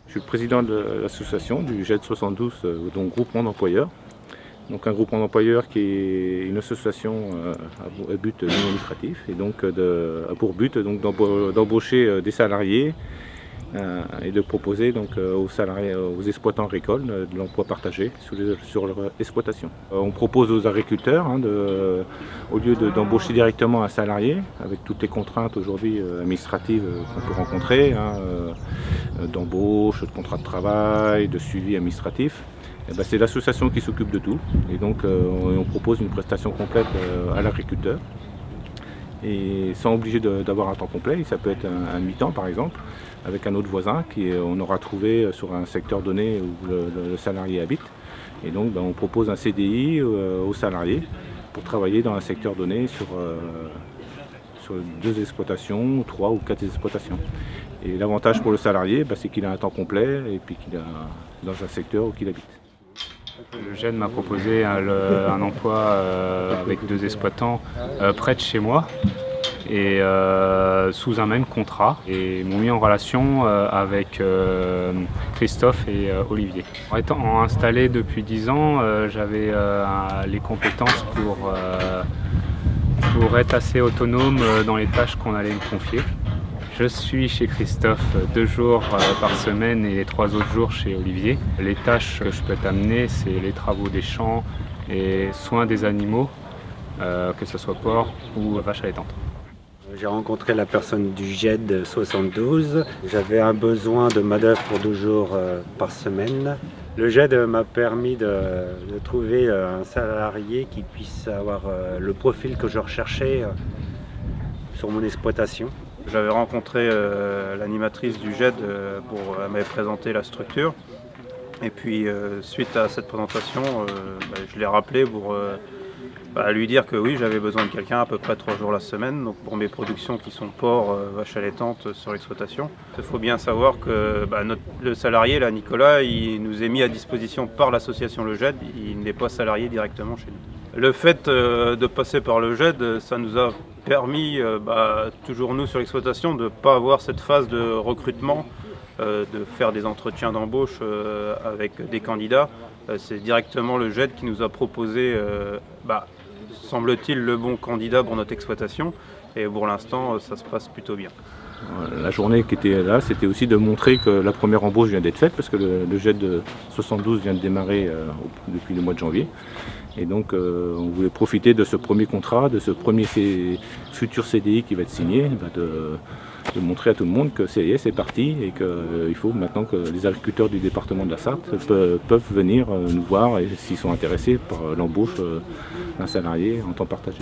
Je suis le président de l'association du GED 72, donc groupement d'employeurs. Donc un groupement d'employeurs qui est une association à but non lucratif et donc a pour but d'embaucher des salariés et de proposer donc aux salariés, aux exploitants agricoles de l'emploi partagé sur leur exploitation. On propose aux agriculteurs, au lieu d'embaucher directement un salarié, avec toutes les contraintes aujourd'hui administratives qu'on peut rencontrer, d'embauche, de contrat de travail, de suivi administratif, c'est l'association qui s'occupe de tout. Et donc on propose une prestation complète à l'agriculteur. Et sans obliger d'avoir un temps complet, ça peut être un mi-temps par exemple, avec un autre voisin qu'on aura trouvé sur un secteur donné où le salarié habite. Et donc on propose un CDI aux salariés pour travailler dans un secteur donné sur 2 exploitations, 3 ou 4 exploitations. Et l'avantage pour le salarié, c'est qu'il a un temps complet et puis qu'il est dans un secteur où il habite. Le GED m'a proposé un emploi avec 2 exploitants près de chez moi et sous un même contrat, et m'ont mis en relation avec Christophe et Olivier. En étant installé depuis 10 ans, j'avais les compétences pour être assez autonome dans les tâches qu'on allait me confier. Je suis chez Christophe 2 jours par semaine et les 3 autres jours chez Olivier. Les tâches que je peux t'amener, c'est les travaux des champs et soins des animaux, que ce soit porc ou vache allaitante. J'ai rencontré la personne du GED 72. J'avais un besoin de main-d'œuvre pour 2 jours par semaine. Le GED m'a permis de trouver un salarié qui puisse avoir le profil que je recherchais sur mon exploitation. J'avais rencontré l'animatrice du GED pour m'avait présenté la structure. Et puis suite à cette présentation, je l'ai rappelé pour lui dire que oui, j'avais besoin de quelqu'un à peu près 3 jours la semaine, donc pour mes productions qui sont porc, vaches allaitantes sur l'exploitation. Il faut bien savoir que le salarié, là, Nicolas, il nous est mis à disposition par l'association Le GED, il n'est pas salarié directement chez nous. Le fait de passer par le GED, ça nous a permis, toujours nous sur l'exploitation, de ne pas avoir cette phase de recrutement, de faire des entretiens d'embauche avec des candidats. C'est directement le GED qui nous a proposé, semble-t-il, le bon candidat pour notre exploitation. Et pour l'instant, ça se passe plutôt bien. La journée qui était là, c'était aussi de montrer que la première embauche vient d'être faite, parce que le GED 72 vient de démarrer depuis le mois de janvier. Et donc on voulait profiter de ce premier contrat, de ce premier futur CDI qui va être signé, de montrer à tout le monde que ça y est, c'est parti, et qu'il faut maintenant que les agriculteurs du département de la Sarthe peuvent venir nous voir s'ils sont intéressés par l'embauche d'un salarié en temps partagé.